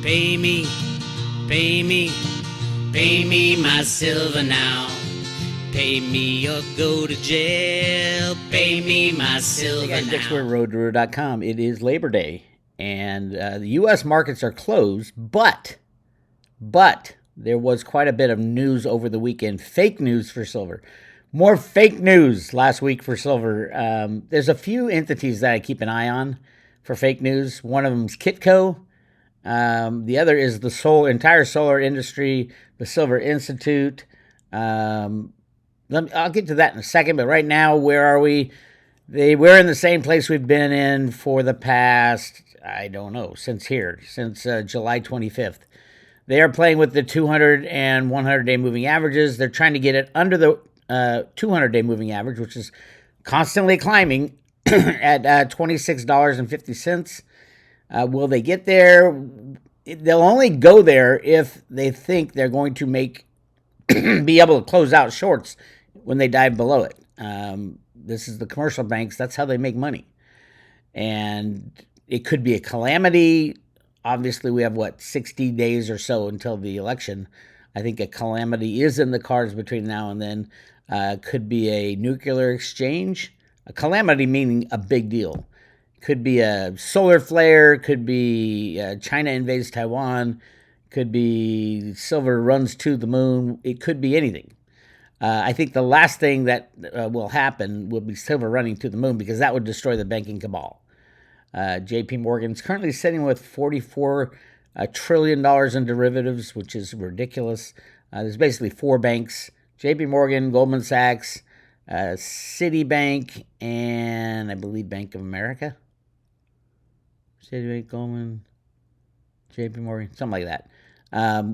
Pay me, pay me, pay me my silver now. Pay me or go to jail. Pay me my silver Hey guys, now. Bix Weir, roadrunner.com. It is Labor Day, and the U.S. markets are closed, but there was quite a bit of news over the weekend. Fake news for silver. More fake news last week for silver. There's a few entities that I keep an eye on for fake news. One of them is Kitco. The other is the entire solar industry, the Silver Institute. I'll get to that in a second, but right now, where are we? We're in the same place we've been in for the past, I don't know, since July 25th. They are playing with the 200 and 100-day moving averages. They're trying to get it under the 200-day moving average, which is constantly climbing at $26.50. Will they get there? They'll only go there if they think they're going to be able to close out shorts when they dive below it. This is the commercial banks. That's how they make money. And it could be a calamity. Obviously, we have, 60 days or so until the election. I think a calamity is in the cards between now and then. Could be a nuclear exchange. A calamity meaning a big deal. Could be a solar flare. Could be China invades Taiwan. Could be silver runs to the moon. It could be anything. I think the last thing that will happen will be silver running to the moon, because that would destroy the banking cabal. JP Morgan's currently sitting with $44 trillion in derivatives, which is ridiculous. There's basically four banks: JP Morgan, Goldman Sachs, Citibank, and I believe Bank of America. Citibank, Goldman, JP Morgan, something like that.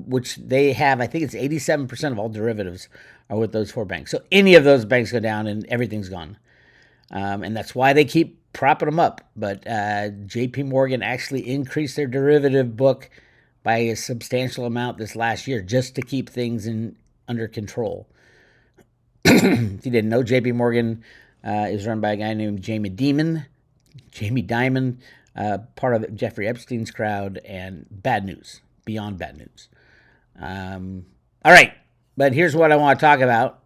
Which they have, I think it's 87% of all derivatives are with those four banks. So any of those banks go down and everything's gone. And that's why they keep propping them up. But JP Morgan actually increased their derivative book by a substantial amount this last year just to keep things under control. If you didn't know, JP Morgan is run by a guy named Jamie Dimon, part of Jeffrey Epstein's crowd, and bad news. Beyond bad news. All right, but here's what I want to talk about.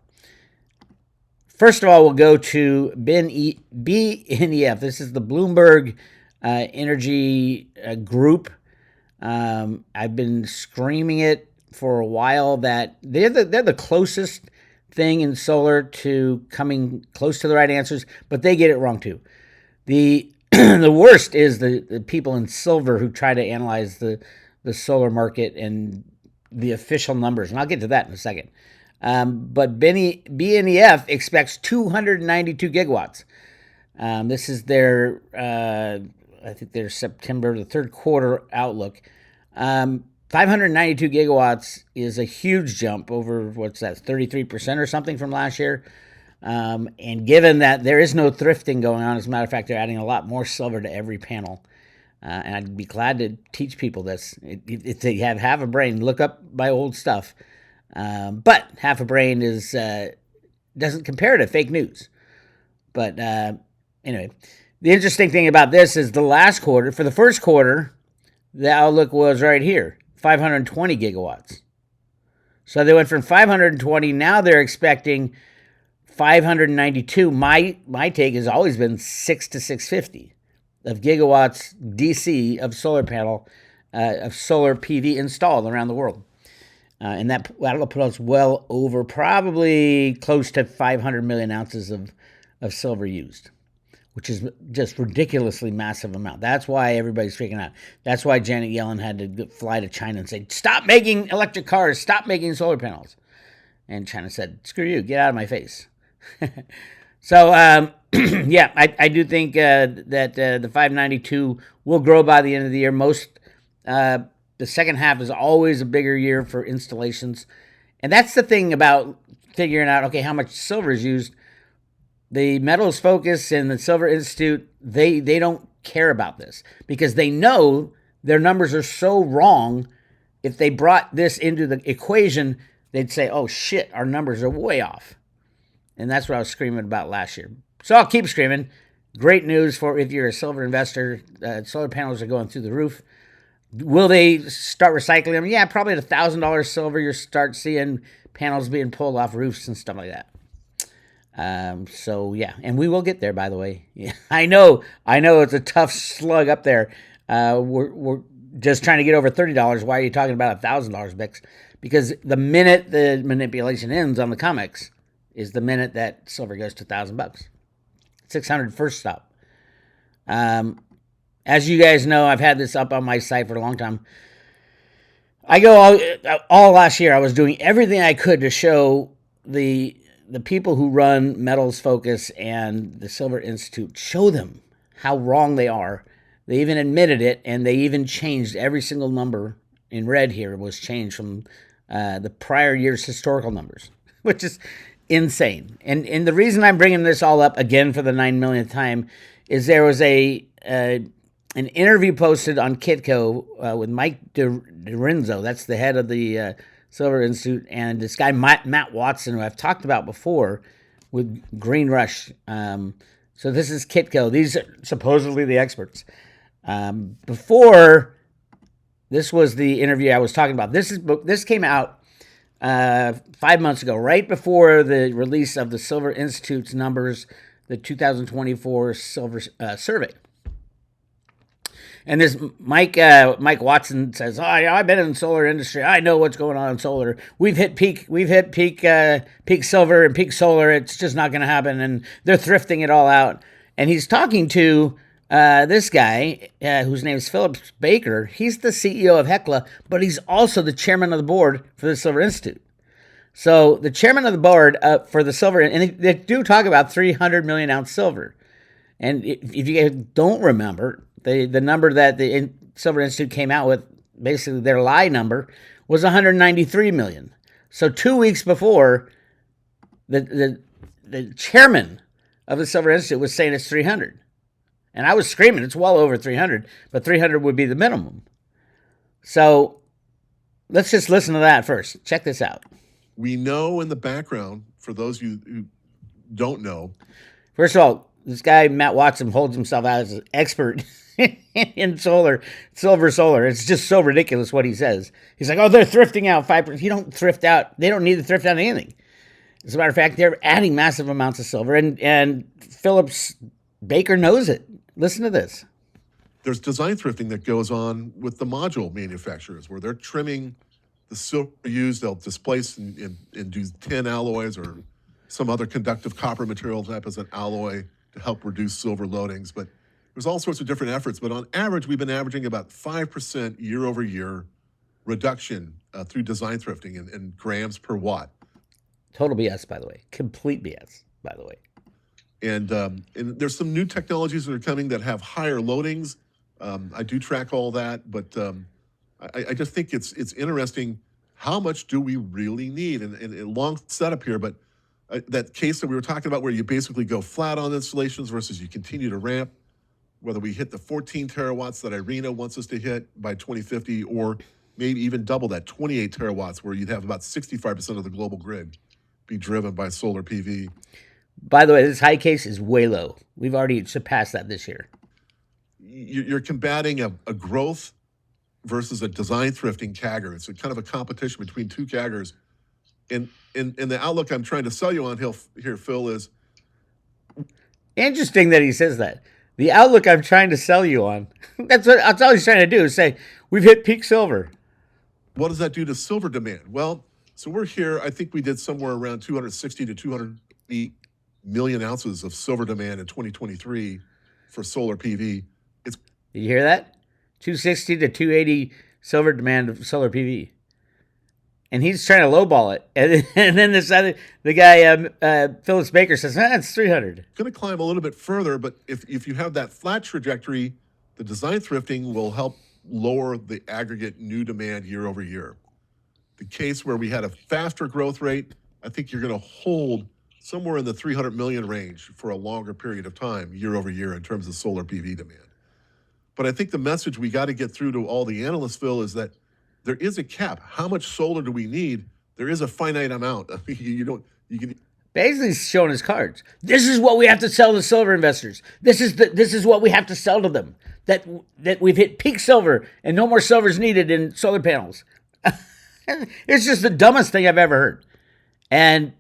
First of all, we'll go to BNEF. This is the Bloomberg Energy Group. I've been screaming it for a while that they're the closest thing in solar to coming close to the right answers, but they get it wrong too. The worst is the people in silver who try to analyze the solar market and the official numbers, and I'll get to that in a second. But BNEF expects 292 gigawatts. This is their, I think their September, the third quarter outlook. 592 gigawatts is a huge jump over, 33% or something from last year. And given that there is no thrifting going on, as a matter of fact, they're adding a lot more silver to every panel. And I'd be glad to teach people this. If they have half a brain, look up my old stuff. But half a brain doesn't compare to fake news. But anyway, the interesting thing about this is the last quarter, for the first quarter, the outlook was right here, 520 gigawatts. So they went from 520, now they're expecting 592. My take has always been 6 to 650 of gigawatts DC of solar PV installed around the world. And that'll put us well over, probably close to 500 million ounces of silver used, which is just ridiculously massive amount. That's why everybody's freaking out. That's why Janet Yellen had to fly to China and say, stop making electric cars, stop making solar panels. And China said, screw you, get out of my face. So, yeah, I do think that the 592 will grow by the end of the year. The second half is always a bigger year for installations. And that's the thing about figuring out, okay, how much silver is used. The Metals Focus and the Silver Institute, they don't care about this because they know their numbers are so wrong. If they brought this into the equation, they'd say, oh shit, our numbers are way off. And that's what I was screaming about last year. So I'll keep screaming. Great news for if you're a silver investor. Solar panels are going through the roof. Will they start recycling them? Yeah, probably at $1,000 silver, you start seeing panels being pulled off roofs and stuff like that. So yeah, and we will get there. By the way, yeah, I know it's a tough slug up there. We're just trying to get over $30. Why are you talking about $1,000, Bix? Because the minute the manipulation ends on the comics is the minute that silver goes to $1,000. 600 first stop. As you guys know, I've had this up on my site for a long time. I go all last year. I was doing everything I could to show the people who run Metals Focus and the Silver Institute, show them how wrong they are. They even admitted it, and they even changed every single number in red here was changed from the prior year's historical numbers, which is insane. And the reason I'm bringing this all up again for the 9 millionth time is there was an interview posted on Kitco with Mike Dorenzo. That's the head of the Silver Institute, and this guy Matt Watson, who I've talked about before with Green Rush. So this is Kitco. These are supposedly the experts. Before this was the interview I was talking about. This came out 5 months ago, right before the release of the Silver Institute's numbers, the 2024 Silver Survey. And this Mike Watson says, "Oh, I've been in the solar industry. I know what's going on in solar. We've hit peak silver and peak solar. It's just not going to happen. And they're thrifting it all out." And he's talking to this guy whose name is Philip Baker. He's the CEO of Hecla, but he's also the chairman of the board for the Silver Institute. So the chairman of the board for the silver, and they do talk about 300 million ounce silver. And if you guys don't remember, the number that the Silver Institute came out with, basically their lie number, was 193 million. So 2 weeks before, the chairman of the Silver Institute was saying it's 300. And I was screaming, it's well over 300, but 300 would be the minimum. So let's just listen to that first. Check this out. We know in the background, for those of you who don't know. First of all, this guy, Matt Watson, holds himself out as an expert in silver solar. It's just so ridiculous what he says. He's like, oh, they're thrifting out 5%. You don't thrift out. They don't need to thrift out anything. As a matter of fact, they're adding massive amounts of silver, and Phillips Baker knows it. Listen to this. There's design thrifting that goes on with the module manufacturers where they're trimming the silver used. They'll displace and do tin alloys or some other conductive copper material type as an alloy to help reduce silver loadings. But there's all sorts of different efforts. But on average, we've been averaging about 5% year over year reduction through design thrifting in grams per watt. Total BS, by the way. Complete BS, by the way. And there's some new technologies that are coming that have higher loadings. I do track all that, but I just think it's interesting. How much do we really need? And a long setup here, but that case that we were talking about where you basically go flat on installations versus you continue to ramp, whether we hit the 14 terawatts that IRENA wants us to hit by 2050, or maybe even double that, 28 terawatts, where you'd have about 65% of the global grid be driven by solar PV. By the way, this high case is way low. We've already surpassed that this year. You're combating a growth versus a design thrifting CAGR. It's a kind of a competition between two CAGRs. And the outlook I'm trying to sell you on here, Phil, is... Interesting that he says that. The outlook I'm trying to sell you on. That's all he's trying to do, is say, we've hit peak silver. What does that do to silver demand? Well, so we're here, I think we did somewhere around 260 to 280 million ounces of silver demand in 2023 for solar PV. Did you hear that? 260 to 280 silver demand of solar PV. And he's trying to lowball it. And then the guy, Phillips Baker, says, it's 300. It's going to climb a little bit further, but if you have that flat trajectory, the design thrifting will help lower the aggregate new demand year over year. The case where we had a faster growth rate, I think you're going to hold somewhere in the 300 million range for a longer period of time, year over year, in terms of solar PV demand. But I think the message we got to get through to all the analysts, Phil, is that there is a cap. How much solar do we need? There is a finite amount. Basically showing his cards. This is what we have to sell to silver investors. This is what we have to sell to them. That we've hit peak silver and no more silver is needed in solar panels. It's just the dumbest thing I've ever heard. And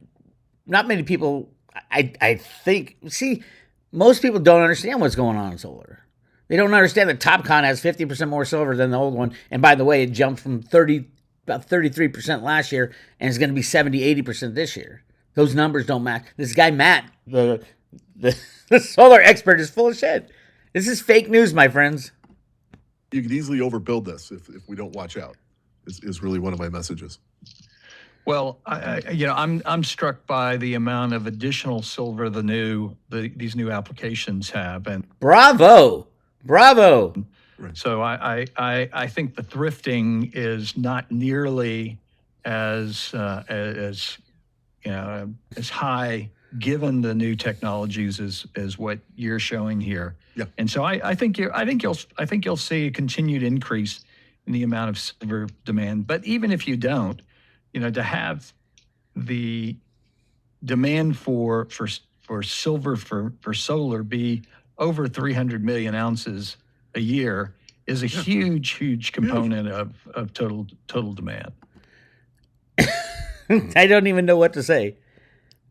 not many people, I think, see, most people don't understand what's going on in solar. They don't understand that TopCon has 50% more silver than the old one. And by the way, it jumped from about 33% last year and is going to be 70, 80% this year. Those numbers don't match. This guy, Matt, the solar expert, is full of shit. This is fake news, my friends. You could easily overbuild this if we don't watch out, is really one of my messages. Well, I'm struck by the amount of additional silver these new applications have, and bravo. Right. So I think the thrifting is not nearly as high given the new technologies as what you're showing here. Yeah. And so I think you'll see a continued increase in the amount of silver demand. But even if you don't, to have the demand for silver for solar be over 300 million ounces a year is a huge component of total demand. I don't even know what to say.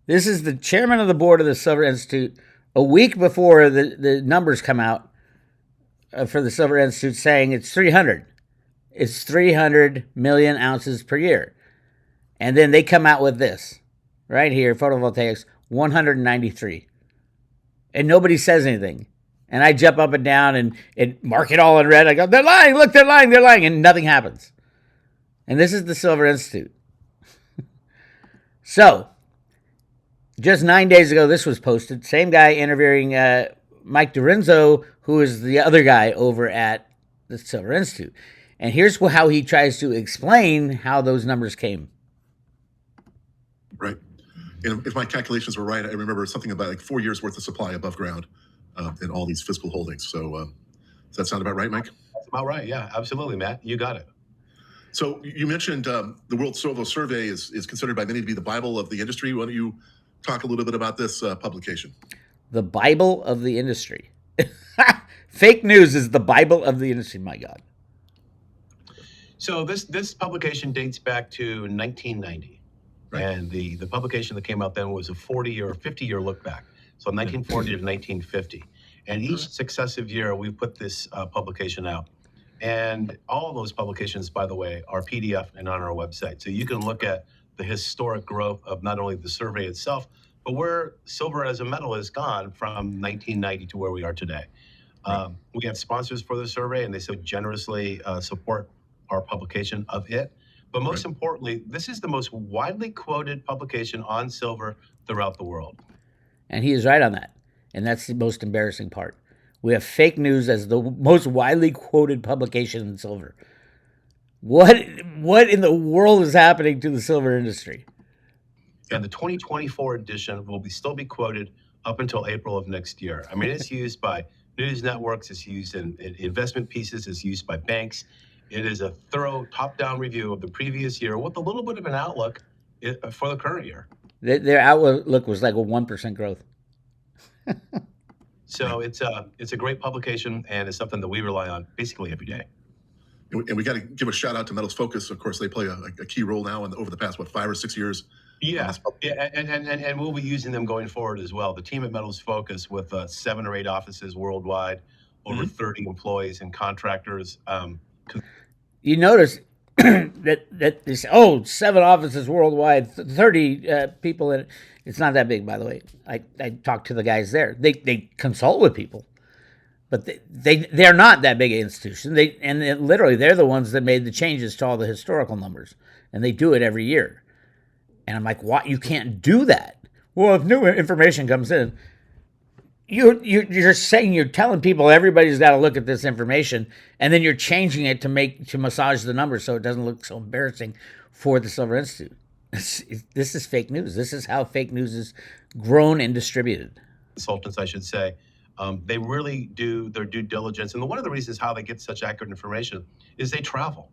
This is the chairman of the board of the Silver Institute a week before the numbers come out for the Silver Institute saying it's 300. It's 300 million ounces per year. And then they come out with this right here, photovoltaics, 193. And nobody says anything. And I jump up and down and mark it all in red. I go, they're lying. Look, they're lying. And nothing happens. And this is the Silver Institute. So, just 9 days ago, this was posted. Same guy interviewing Mike Dorenzo, who is the other guy over at the Silver Institute. And here's how he tries to explain how those numbers came. Right. And if my calculations were right, I remember something about like 4 years worth of supply above ground in all these physical holdings. So does that sound about right, Mike? That's about right. Yeah, absolutely, Matt. You got it. So you mentioned the World Silver Survey is considered by many to be the Bible of the industry. Why don't you talk a little bit about this publication? The Bible of the industry. Fake news is the Bible of the industry, my God. So this publication dates back to 1990. Right. And the publication that came out then was a 40 or 50-year look back. So 1940 to 1950. And each successive year, we put this publication out. And all of those publications, by the way, are PDF and on our website. So you can look at the historic growth of not only the survey itself, but where silver as a metal has gone from 1990 to where we are today. We have sponsors for the survey, and they so generously support our publication of it. But most importantly, this is the most widely quoted publication on silver throughout the world. And he is right on that. And that's the most embarrassing part. We have fake news as the most widely quoted publication in silver. What in the world is happening to the silver industry? And the 2024 edition will still be quoted up until April of next year. I mean, it's used by news networks, it's used in investment pieces, it's used by banks. It is a thorough top-down review of the previous year with a little bit of an outlook for the current year. Their outlook was like a 1% growth. So it's a great publication, and it's something that we rely on basically every day. And we got to give a shout out to Metals Focus. Of course, they play a key role now over the past 5 or 6 years. Yeah, and we'll be using them going forward as well. The team at Metals Focus with 7 or 8 offices worldwide, over 30 employees and contractors. You notice that this 7 offices worldwide, 30 people in it. It's not that big, by the way. I talked to the guys there. They consult with people, but they're not that big an institution. Literally they're the ones that made the changes to all the historical numbers, and they do it every year. And I'm like, what? You can't do that. Well, if new information comes in, you're saying, you're telling people everybody's got to look at this information, and then you're changing it to massage the numbers so it doesn't look so embarrassing for the Silver Institute. This is fake news. This is how fake news is grown and distributed. Consultants, I should say, they really do their due diligence. And one of the reasons how they get such accurate information is they travel.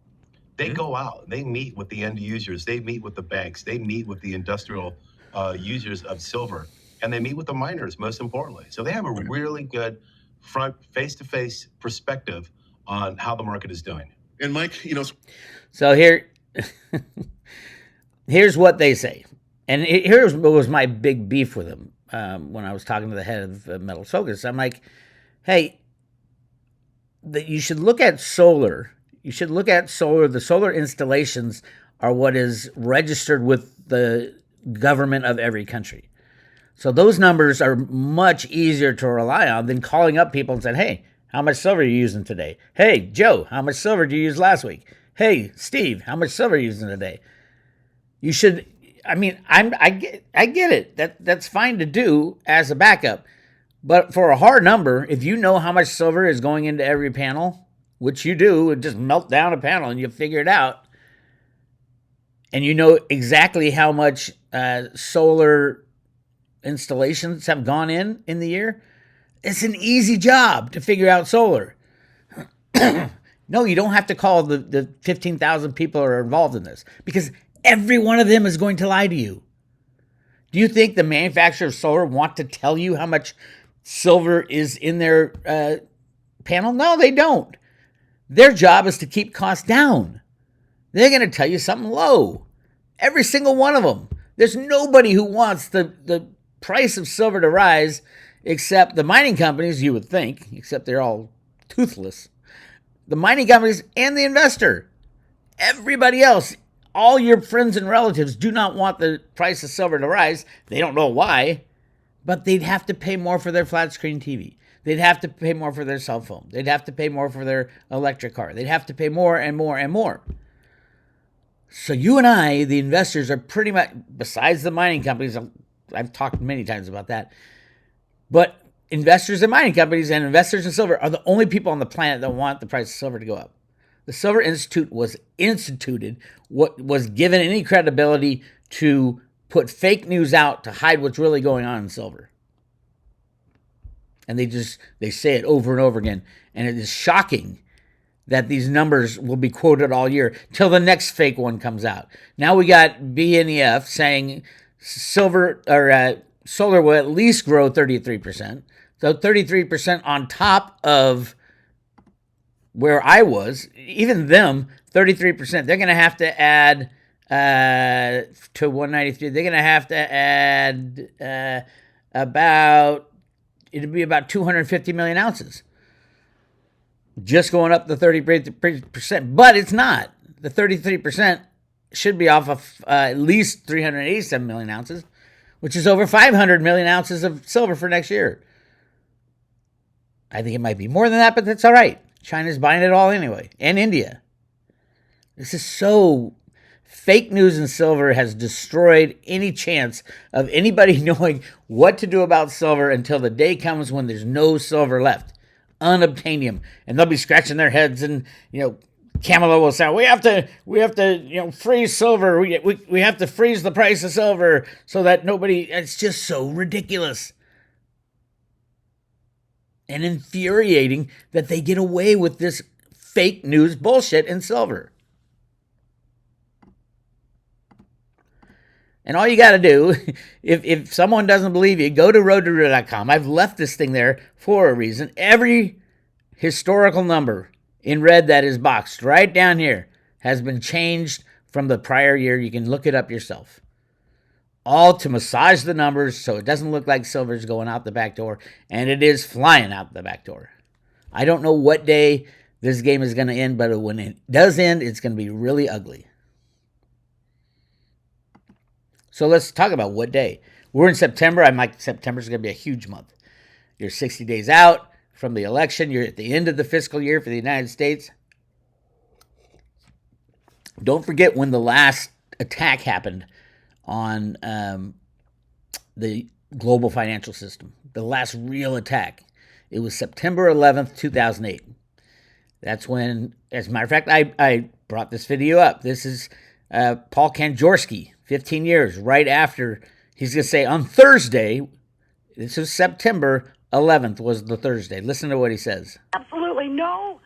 They go out, they meet with the end users, they meet with the banks, they meet with the industrial users of silver, and they meet with the miners, most importantly. So they have a really good front face-to-face perspective on how the market is doing. And Mike, So here's what they say. And here's what was my big beef with them when I was talking to the head of Metals Focus. I'm like, hey, you should look at solar. You should look at solar. The solar installations are what is registered with the government of every country. So those numbers are much easier to rely on than calling up people and saying, hey, how much silver are you using today? Hey, Joe, how much silver did you use last week? Hey, Steve, how much silver are you using today? You should, I get it. That's fine to do as a backup. But for a hard number, if you know how much silver is going into every panel, which you do, and just melt down a panel and you figure it out, and you know exactly how much solar installations have gone in the year, it's an easy job to figure out solar. No, you don't have to call the 15,000 people who are involved in this, because every one of them is going to lie to you. Do you think the manufacturer of solar want to tell you how much silver is in their panel? No, they don't. Their job is to keep costs down. They're going to tell you something low. Every single one of them. There's nobody who wants the price of silver to rise except the mining companies, you would think, except they're all toothless. The mining companies and the investor. Everybody else, all your friends and relatives do not want the price of silver to rise. They don't know why, but they'd have to pay more for their flat screen TV. They'd have to pay more for their cell phone. They'd have to pay more for their electric car. They'd have to pay more and more and more. So you and I, the investors, are pretty much, besides the mining companies, I've talked many times about that, but investors in mining companies and investors in silver are the only people on the planet that want the price of silver to go up. The Silver Institute was instituted, what was given any credibility to put fake news out to hide what's really going on in silver. And they say it over and over again. And it is shocking that these numbers will be quoted all year till the next fake one comes out. Now we got BNEF saying solar will at least grow 33%. So 33% on top of where I was, even them, 33%. They're going to have to add to 193. They're going to have to add it'd be about 250 million ounces. Just going up the 33%. But it's not. The 33% should be off of at least 387 million ounces, which is over 500 million ounces of silver for next year. I think it might be more than that, but that's all right. China's buying it all anyway, and India. This is so fake news, and silver has destroyed any chance of anybody knowing what to do about silver until the day comes when there's no silver left, unobtainium, and they'll be scratching their heads, and Kamala will say, we have to freeze silver. We have to freeze the price of silver so that nobody. It's just so ridiculous. And infuriating that they get away with this fake news bullshit in silver. And all you got to do, if someone doesn't believe you, go to roadtoroot.com. I've left this thing there for a reason. Every historical number in red that is boxed right down here has been changed from the prior year. You can look it up yourself. All to massage the numbers so it doesn't look like silver's going out the back door, and it is flying out the back door. I don't know what day this game is going to end, but when it does end, it's going to be really ugly. So let's talk about what day. We're in September. September's going to be a huge month. You're 60 days out from the election. You're at the end of the fiscal year for the United States. Don't forget when the last attack happened on the global financial system. The last real attack. It was September 11th, 2008. That's when, as a matter of fact, I brought this video up. This is Paul Kanjorski, 15 years, right after. He's going to say on Thursday, this is September 11th was the Thursday. Listen to what he says. Absolutely no.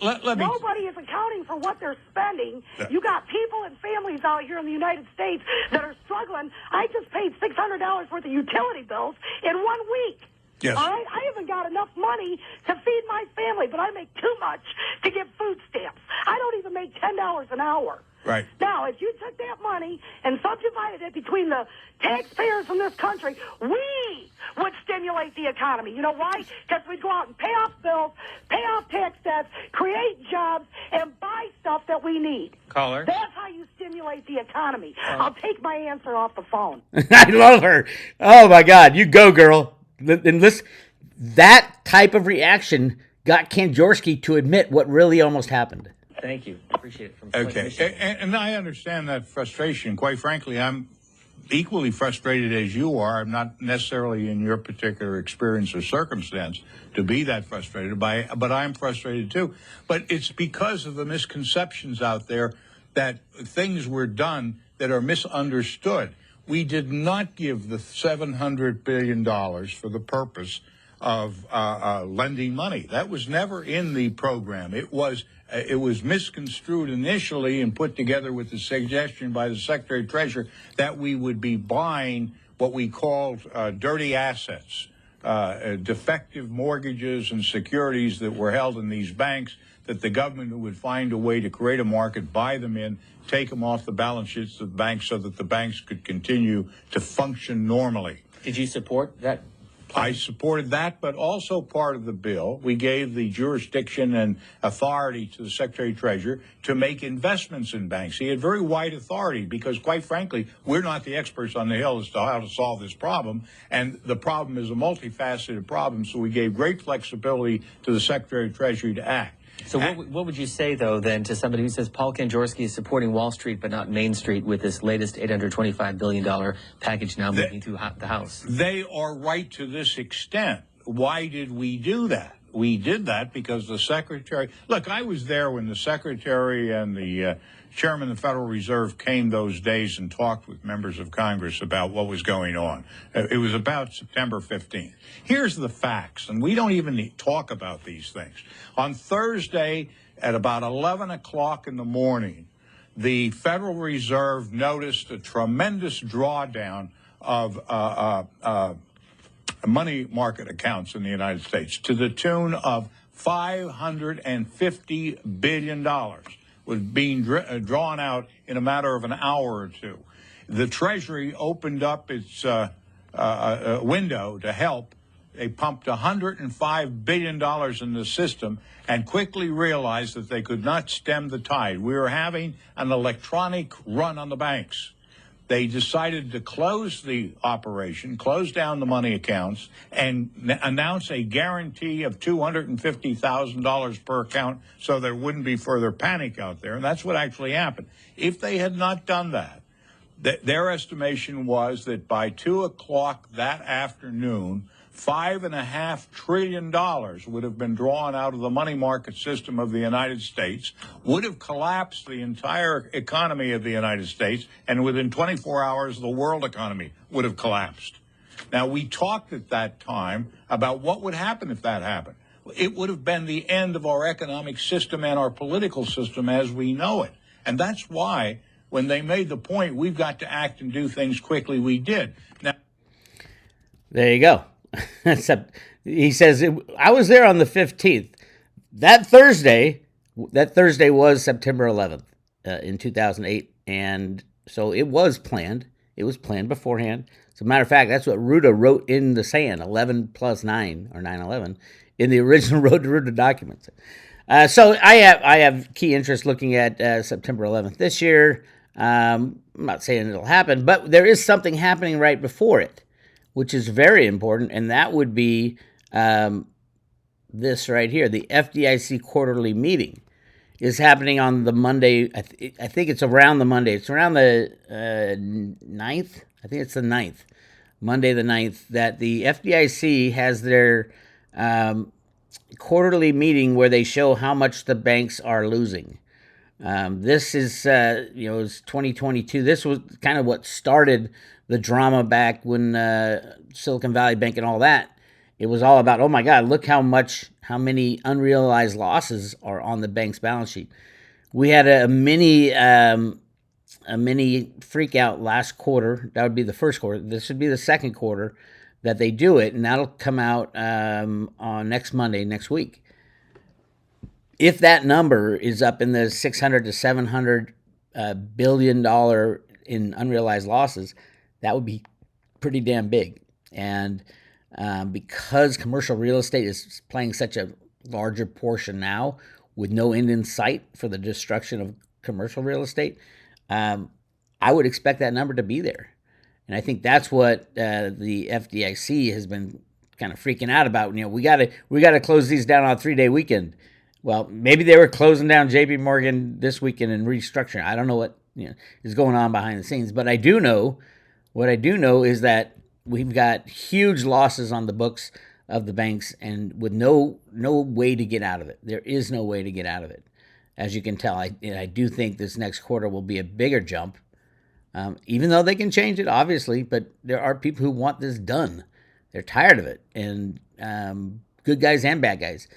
let me. Nobody is accounting for what they're spending. You got people and families out here in the United States that are struggling. I just paid $600 worth of utility bills in 1 week. Yes. All right? I haven't got enough money to feed my family, but I make too much to give food stamps. I don't even make $10 an hour. Right. Now, if you took that money and subdivided it between the taxpayers in this country, we would stimulate the economy. You know why? Because we'd go out and pay off bills, pay off tax debts, create jobs, and buy stuff that we need. Caller. That's how you stimulate the economy. I'll take my answer off the phone. I love her. Oh my God, you go, girl. And listen, that type of reaction got Ken Korski to admit what really almost happened. Thank you. Appreciate it. From Okay, and I understand that frustration. Quite frankly, I'm equally frustrated as you are. I'm not necessarily in your particular experience or circumstance to be that frustrated by, but I'm frustrated too. But it's because of the misconceptions out there that things were done that are misunderstood. We did not give the $700 billion for the purpose of lending money. That was never in the program. It was misconstrued initially and put together with the suggestion by the Secretary of Treasury that we would be buying what we called dirty assets, defective mortgages and securities that were held in these banks, that the government would find a way to create a market, buy them in, take them off the balance sheets of the banks so that the banks could continue to function normally. Did you support that? I supported that, but also part of the bill, we gave the jurisdiction and authority to the Secretary of Treasury to make investments in banks. He had very wide authority because, quite frankly, we're not the experts on the Hill as to how to solve this problem, and the problem is a multifaceted problem, so we gave great flexibility to the Secretary of Treasury to act. So what would you say, though, then, to somebody who says Paul Ken Korski is supporting Wall Street but not Main Street with this latest $825 billion package now moving through the House? They are right to this extent. Why did we do that? We did that because the Secretary... Look, I was there when the Secretary and the Chairman of the Federal Reserve came those days and talked with members of Congress about what was going on. It was about September 15th. Here's the facts, and we don't even need to talk about these things. On Thursday at about 11 o'clock in the morning, the Federal Reserve noticed a tremendous drawdown of money market accounts in the United States to the tune of $550 billion was being drawn out in a matter of an hour or two. The Treasury opened up its window to help. They pumped $105 billion in the system and quickly realized that they could not stem the tide. We were having an electronic run on the banks. They decided to close the operation, close down the money accounts, and announce a guarantee of $250,000 per account so there wouldn't be further panic out there. And that's what actually happened. If they had not done that, their estimation was that by 2 o'clock that afternoon, $5.5 trillion would have been drawn out of the money market system of the United States, would have collapsed the entire economy of the United States, and within 24 hours, the world economy would have collapsed. Now, we talked at that time about what would happen if that happened. It would have been the end of our economic system and our political system as we know it. And that's why, when they made the point, we've got to act and do things quickly, we did. Now, there you go. Except he says, I was there on the 15th. That Thursday was September 11th in 2008. And so it was planned. It was planned beforehand. As a matter of fact, that's what Ruta wrote in the sand, 11 plus 9, or 9/11, in the original Road to Ruta documents. So I have key interest looking at September 11th this year. I'm not saying it'll happen, but there is something happening right before it, which is very important, and that would be this right here. The FDIC quarterly meeting is happening on the Monday. I think it's around the Monday. It's around the 9th. I think it's the 9th, Monday the 9th, that the FDIC has their quarterly meeting where they show how much the banks are losing. This is, it's 2022. This was kind of what started the drama back when Silicon Valley Bank and all that. It was all about, oh my God, look how how many unrealized losses are on the bank's balance sheet. We had a mini freak out last quarter. That would be the first quarter. This would be the second quarter that they do it, and that'll come out on next Monday, next week. If that number is up in the $600 to $700 billion in unrealized losses, that would be pretty damn big. And because commercial real estate is playing such a larger portion now, with no end in sight for the destruction of commercial real estate, I would expect that number to be there. And I think that's what the FDIC has been kind of freaking out about. We got to close these down on a 3-day weekend. Well, maybe they were closing down JP Morgan this weekend and restructuring. I don't know what is going on behind the scenes, but what I do know is that we've got huge losses on the books of the banks, and with no way to get out of it. There is no way to get out of it. As you can tell, I do think this next quarter will be a bigger jump, even though they can change it, obviously, but there are people who want this done. They're tired of it, and good guys and bad guys.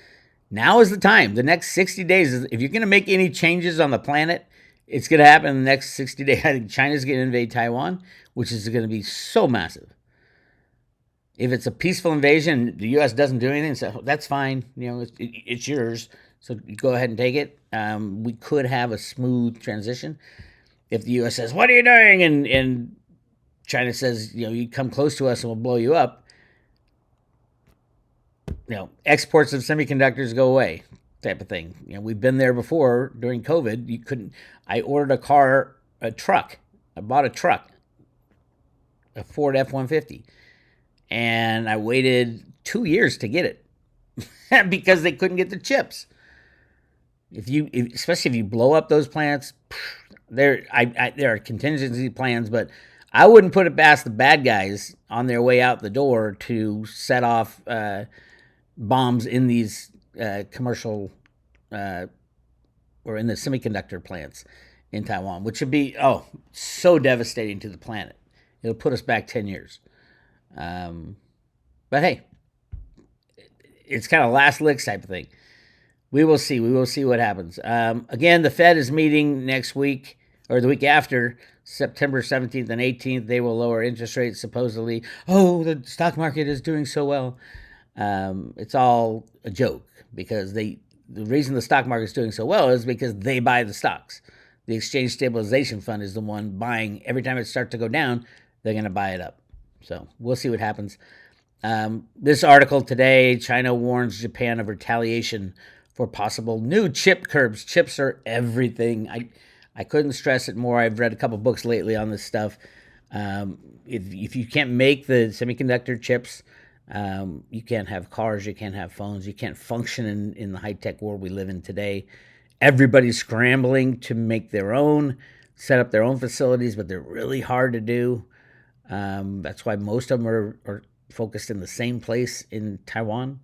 Now is the time. The next 60 days, if you're going to make any changes on the planet, it's going to happen in the next 60 days. I think China's going to invade Taiwan, which is going to be so massive. If it's a peaceful invasion, the U.S. doesn't do anything, so that's fine. It's yours, so go ahead and take it. We could have a smooth transition. If the U.S. says, "What are you doing?" and China says, "You come close to us and we'll blow you up," exports of semiconductors go away, type of thing. We've been there before during COVID. You couldn't. I ordered a truck. I bought a truck, a Ford F-150. And I waited 2 years to get it because they couldn't get the chips. Especially if you blow up those plants, there are contingency plans, but I wouldn't put it past the bad guys on their way out the door to set off bombs in these commercial or in the semiconductor plants in Taiwan, which would be so devastating to the planet. It'll put us back 10 years. But hey, it's kind of last licks type of thing. We will see. We will see what happens. Again, the Fed is meeting next week or the week after, September 17th and 18th. They will lower interest rates supposedly. Oh, the stock market is doing so well. It's all a joke because the reason the stock market is doing so well is because they buy the stocks. The Exchange Stabilization Fund is the one buying. Every time it starts to go down, they're going to buy it up. So we'll see what happens. This article today, China warns Japan of retaliation for possible new chip curbs. Chips are everything. I couldn't stress it more. I've read a couple books lately on this stuff. If you can't make the semiconductor chips, you can't have cars, you can't have phones, you can't function in the high-tech world we live in today. Everybody's scrambling to make their own, set up their own facilities, but they're really hard to do. That's why most of them are focused in the same place in Taiwan.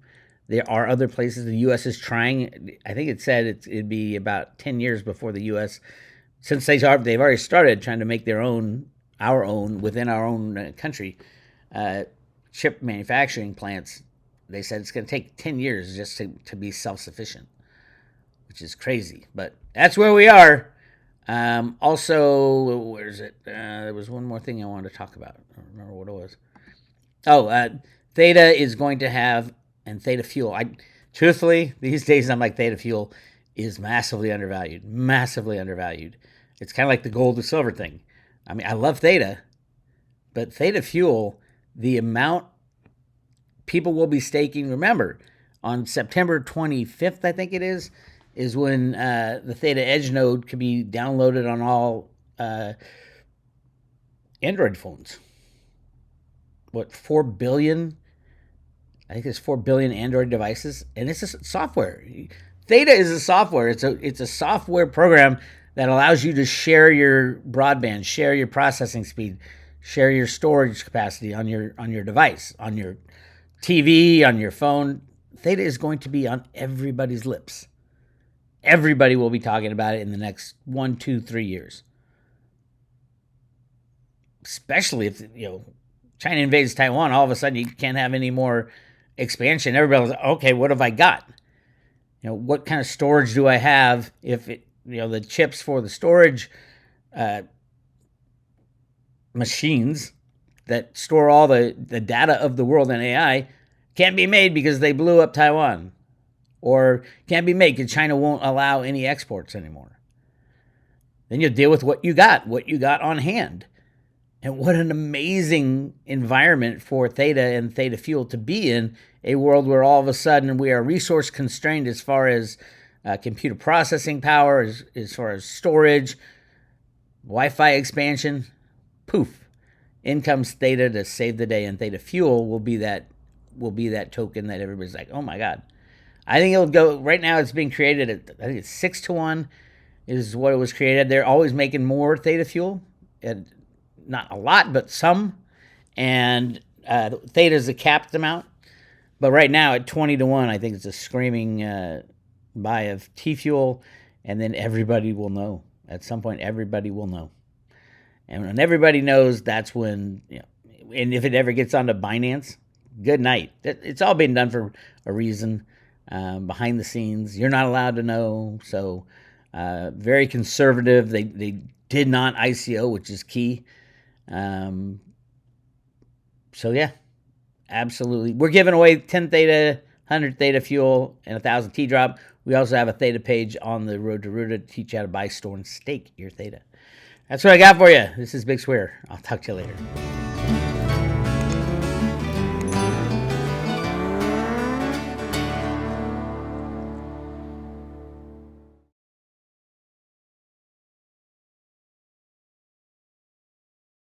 There are other places the U.S. is trying. I think it said it'd be about 10 years before the U.S., since they've already started trying to make our own, within our own country, chip manufacturing plants. They said it's going to take 10 years just to be self-sufficient, which is crazy. But that's where we are. Also, where is it? There was one more thing I wanted to talk about. I don't remember what it was. Theta is going to have, and Theta Fuel. Truthfully, these days I'm like, Theta Fuel is massively undervalued. It's kind of like the gold to silver thing. I mean, I love Theta, but Theta Fuel, the amount people will be staking, remember, on September 25th, I think it is when the Theta Edge node can be downloaded on all Android phones. 4 billion? I think there's 4 billion Android devices, and it's a software. Theta is a software. It's a software program that allows you to share your broadband, share your processing speed, share your storage capacity on your device, on your TV, on your phone. Theta is going to be on everybody's lips. Everybody will be talking about it in the next 1, 2, 3 years. Especially if China invades Taiwan, all of a sudden you can't have any more expansion. Everybody's like, okay, what have I got? what kind of storage do I have if the chips for the storage machines that store all the data of the world and AI can't be made because they blew up Taiwan, or can't be made because China won't allow any exports anymore. Then you'll deal with what you got on hand. And what an amazing environment for Theta and Theta Fuel to be in, a world where all of a sudden we are resource constrained as far as computer processing power, as far as storage, Wi-Fi expansion. Poof, in comes Theta to save the day, and Theta Fuel will be that token that everybody's like, oh my God. I think it'll go, right now it's being created at, I think it's 6-1 is what it was created. They're always making more Theta Fuel, and not a lot, but some. And Theta's a capped amount. But right now at 20-1, I think it's a screaming buy of T-Fuel, and then everybody will know. At some point, everybody will know. And when everybody knows, that's when, and if it ever gets onto Binance, good night. It's all been done for a reason, behind the scenes. You're not allowed to know. So very conservative. They did not ICO, which is key. So yeah, absolutely. We're giving away 10 Theta, 100 Theta Fuel, and 1,000 T-Drop. We also have a Theta page on the Road to Ruta to teach you how to buy, store, and stake your Theta. That's what I got for you. This is Bix Weir. I'll talk to you later.